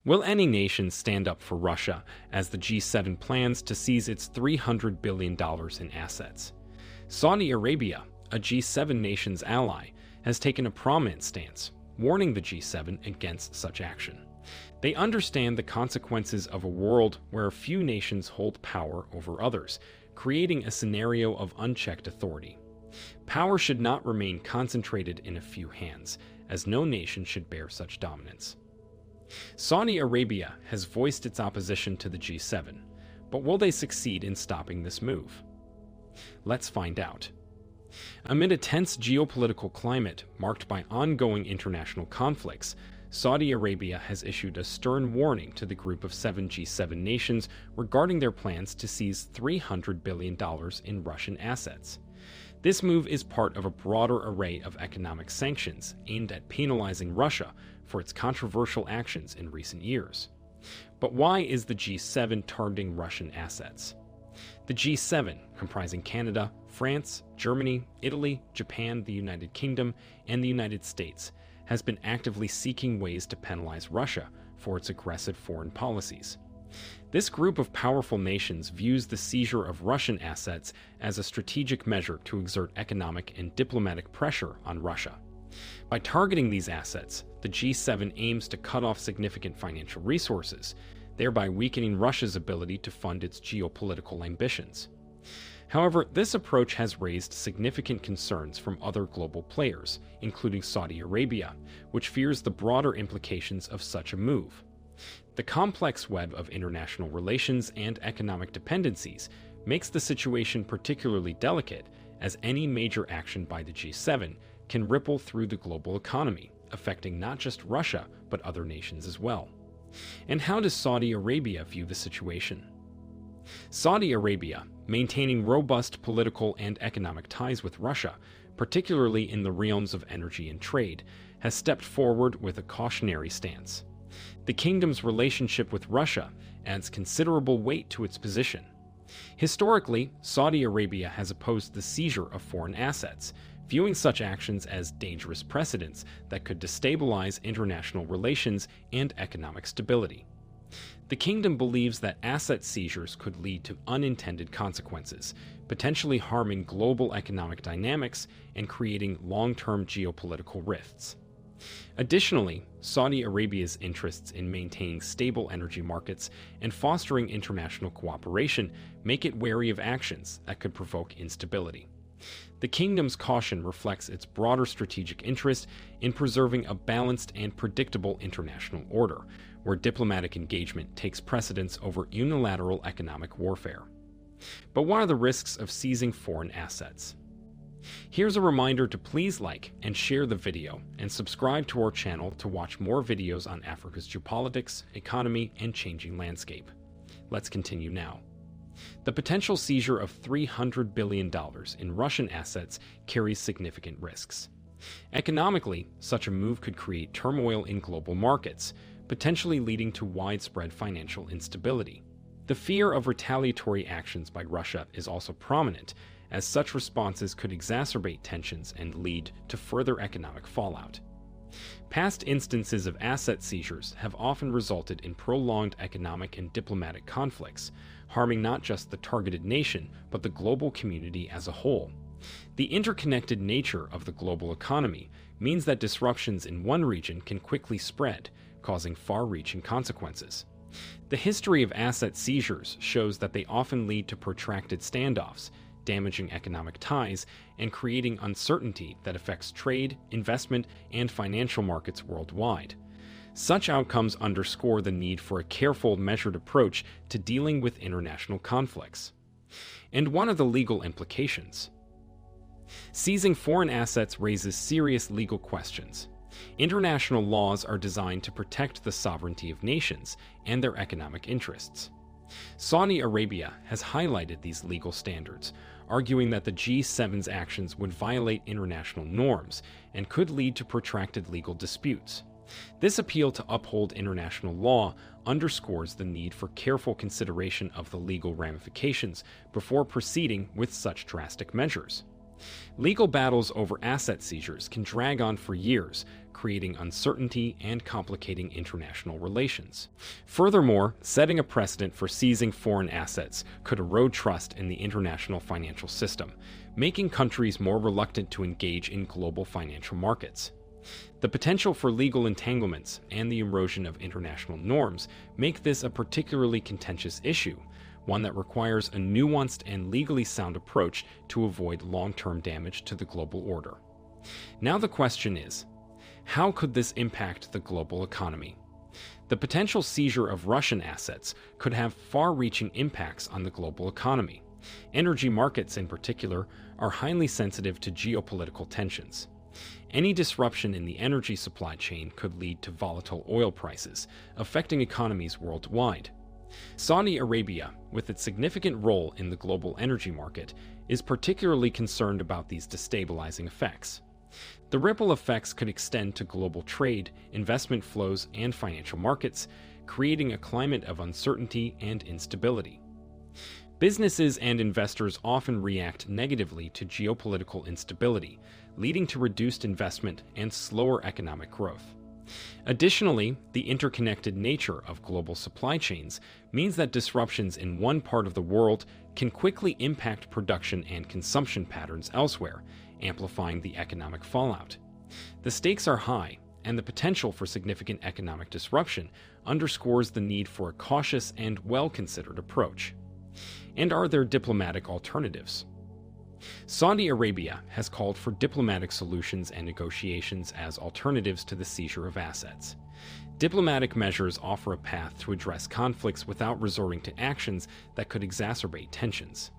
Will any nation stand up for Russia as the G7 plans to seize its $300 billion in assets? Saudi Arabia, a G7 nation's ally, has taken a prominent stance, warning the G7 against such action. They understand the consequences of a world where a few nations hold power over others, creating a scenario of unchecked authority. Power should not remain concentrated in a few hands, as no nation should bear such dominance. Saudi Arabia has voiced its opposition to the G7, but will they succeed in stopping this move? Let's find out. Amid a tense geopolitical climate marked by ongoing international conflicts, Saudi Arabia has issued a stern warning to the group of 7 G7 nations regarding their plans to seize $300 billion in Russian assets. This move is part of a broader array of economic sanctions aimed at penalizing Russia for its controversial actions in recent years. But why is the G7 targeting Russian assets? The G7, comprising Canada, France, Germany, Italy, Japan, the United Kingdom, and the United States, has been actively seeking ways to penalize Russia for its aggressive foreign policies. This group of powerful nations views the seizure of Russian assets as a strategic measure to exert economic and diplomatic pressure on Russia. By targeting these assets, the G7 aims to cut off significant financial resources, thereby weakening Russia's ability to fund its geopolitical ambitions. However, this approach has raised significant concerns from other global players, including Saudi Arabia, which fears the broader implications of such a move. The complex web of international relations and economic dependencies makes the situation particularly delicate, as any major action by the G7 can ripple through the global economy, affecting not just Russia, but other nations as well. And how does Saudi Arabia view the situation? Saudi Arabia, maintaining robust political and economic ties with Russia, particularly in the realms of energy and trade, has stepped forward with a cautionary stance. The kingdom's relationship with Russia adds considerable weight to its position. Historically, Saudi Arabia has opposed the seizure of foreign assets, viewing such actions as dangerous precedents that could destabilize international relations and economic stability. The kingdom believes that asset seizures could lead to unintended consequences, potentially harming global economic dynamics and creating long-term geopolitical rifts. Additionally, Saudi Arabia's interests in maintaining stable energy markets and fostering international cooperation make it wary of actions that could provoke instability. The kingdom's caution reflects its broader strategic interest in preserving a balanced and predictable international order, where diplomatic engagement takes precedence over unilateral economic warfare. But what are the risks of seizing foreign assets? Here's a reminder to please like and share the video and subscribe to our channel to watch more videos on Africa's geopolitics, economy, and changing landscape. Let's continue now. The potential seizure of $300 billion in Russian assets carries significant risks. Economically, such a move could create turmoil in global markets, potentially leading to widespread financial instability. The fear of retaliatory actions by Russia is also prominent, as such responses could exacerbate tensions and lead to further economic fallout. Past instances of asset seizures have often resulted in prolonged economic and diplomatic conflicts, harming not just the targeted nation, but the global community as a whole. The interconnected nature of the global economy means that disruptions in one region can quickly spread, causing far-reaching consequences. The history of asset seizures shows that they often lead to protracted standoffs, damaging economic ties, and creating uncertainty that affects trade, investment, and financial markets worldwide. Such outcomes underscore the need for a careful, measured approach to dealing with international conflicts. And what are the legal implications? Seizing foreign assets raises serious legal questions. International laws are designed to protect the sovereignty of nations and their economic interests. Saudi Arabia has highlighted these legal standards, arguing that the G7's actions would violate international norms and could lead to protracted legal disputes. This appeal to uphold international law underscores the need for careful consideration of the legal ramifications before proceeding with such drastic measures. Legal battles over asset seizures can drag on for years, creating uncertainty and complicating international relations. Furthermore, setting a precedent for seizing foreign assets could erode trust in the international financial system, making countries more reluctant to engage in global financial markets. The potential for legal entanglements and the erosion of international norms make this a particularly contentious issue, one that requires a nuanced and legally sound approach to avoid long-term damage to the global order. Now the question is, how could this impact the global economy? The potential seizure of Russian assets could have far-reaching impacts on the global economy. Energy markets, in particular, are highly sensitive to geopolitical tensions. Any disruption in the energy supply chain could lead to volatile oil prices, affecting economies worldwide. Saudi Arabia, with its significant role in the global energy market, is particularly concerned about these destabilizing effects. The ripple effects could extend to global trade, investment flows, and financial markets, creating a climate of uncertainty and instability. Businesses and investors often react negatively to geopolitical instability, leading to reduced investment and slower economic growth. Additionally, the interconnected nature of global supply chains means that disruptions in one part of the world can quickly impact production and consumption patterns elsewhere, amplifying the economic fallout. The stakes are high, and the potential for significant economic disruption underscores the need for a cautious and well-considered approach. And are there diplomatic alternatives? Saudi Arabia has called for diplomatic solutions and negotiations as alternatives to the seizure of assets. Diplomatic measures offer a path to address conflicts without resorting to actions that could exacerbate tensions.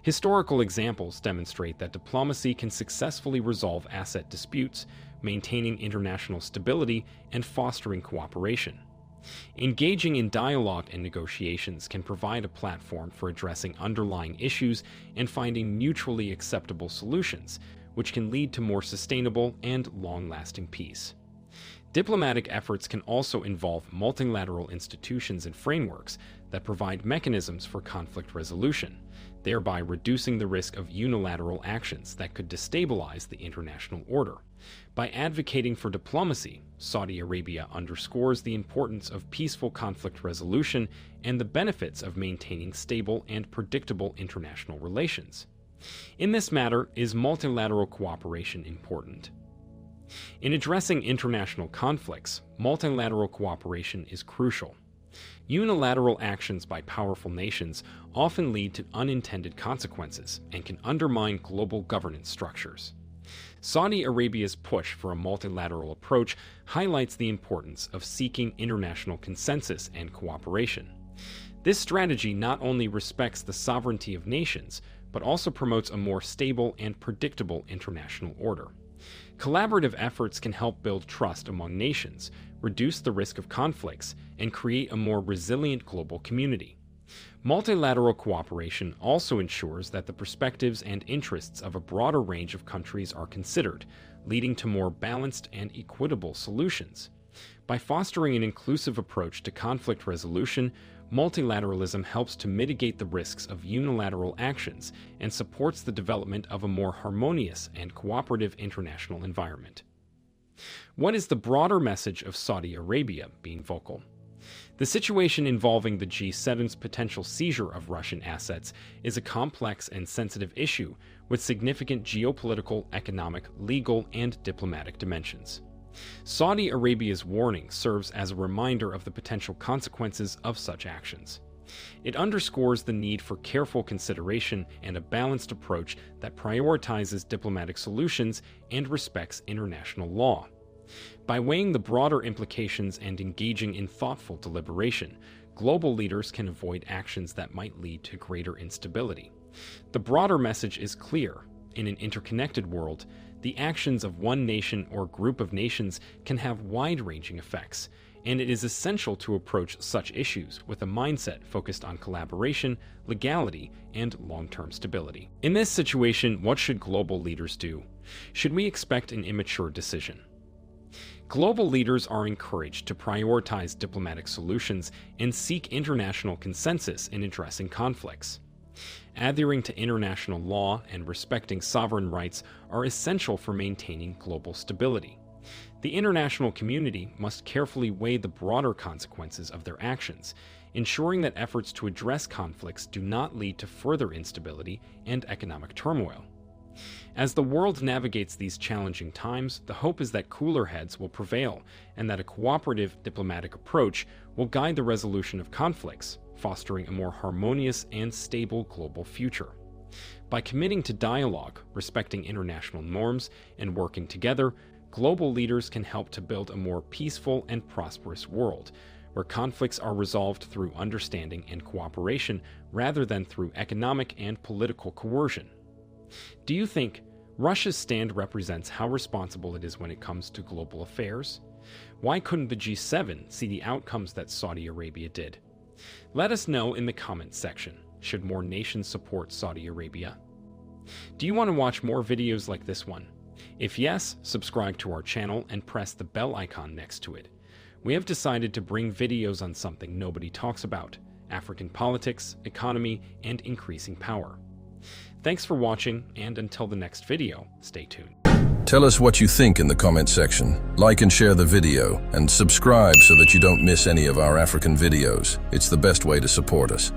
Historical examples demonstrate that diplomacy can successfully resolve asset disputes, maintaining international stability and fostering cooperation. Engaging in dialogue and negotiations can provide a platform for addressing underlying issues and finding mutually acceptable solutions, which can lead to more sustainable and long-lasting peace. Diplomatic efforts can also involve multilateral institutions and frameworks that provide mechanisms for conflict resolution, thereby reducing the risk of unilateral actions that could destabilize the international order. By advocating for diplomacy, Saudi Arabia underscores the importance of peaceful conflict resolution and the benefits of maintaining stable and predictable international relations. In this matter, is multilateral cooperation important? In addressing international conflicts, multilateral cooperation is crucial. Unilateral actions by powerful nations often lead to unintended consequences and can undermine global governance structures. Saudi Arabia's push for a multilateral approach highlights the importance of seeking international consensus and cooperation. This strategy not only respects the sovereignty of nations, but also promotes a more stable and predictable international order. Collaborative efforts can help build trust among nations, reduce the risk of conflicts, and create a more resilient global community. Multilateral cooperation also ensures that the perspectives and interests of a broader range of countries are considered, leading to more balanced and equitable solutions. By fostering an inclusive approach to conflict resolution, multilateralism helps to mitigate the risks of unilateral actions and supports the development of a more harmonious and cooperative international environment. What is the broader message of Saudi Arabia being vocal? The situation involving the G7's potential seizure of Russian assets is a complex and sensitive issue with significant geopolitical, economic, legal, and diplomatic dimensions. Saudi Arabia's warning serves as a reminder of the potential consequences of such actions. It underscores the need for careful consideration and a balanced approach that prioritizes diplomatic solutions and respects international law. By weighing the broader implications and engaging in thoughtful deliberation, global leaders can avoid actions that might lead to greater instability. The broader message is clear. In an interconnected world, the actions of one nation or group of nations can have wide-ranging effects, and it is essential to approach such issues with a mindset focused on collaboration, legality, and long-term stability. In this situation, what should global leaders do? Should we expect an immature decision? Global leaders are encouraged to prioritize diplomatic solutions and seek international consensus in addressing conflicts. Adhering to international law and respecting sovereign rights are essential for maintaining global stability. The international community must carefully weigh the broader consequences of their actions, ensuring that efforts to address conflicts do not lead to further instability and economic turmoil. As the world navigates these challenging times, the hope is that cooler heads will prevail and that a cooperative diplomatic approach will guide the resolution of conflicts, fostering a more harmonious and stable global future. By committing to dialogue, respecting international norms, and working together, global leaders can help to build a more peaceful and prosperous world, where conflicts are resolved through understanding and cooperation rather than through economic and political coercion. Do you think Russia's stand represents how responsible it is when it comes to global affairs? Why couldn't the G7 see the outcomes that Saudi Arabia did? Let us know in the comments section. Should more nations support Saudi Arabia? Do you want to watch more videos like this one? If yes, subscribe to our channel and press the bell icon next to it. We have decided to bring videos on something nobody talks about: African politics, economy, and increasing power. Thanks for watching, and until the next video, stay tuned. Tell us what you think in the comment section. Like and share the video, and subscribe so that you don't miss any of our African videos. It's the best way to support us.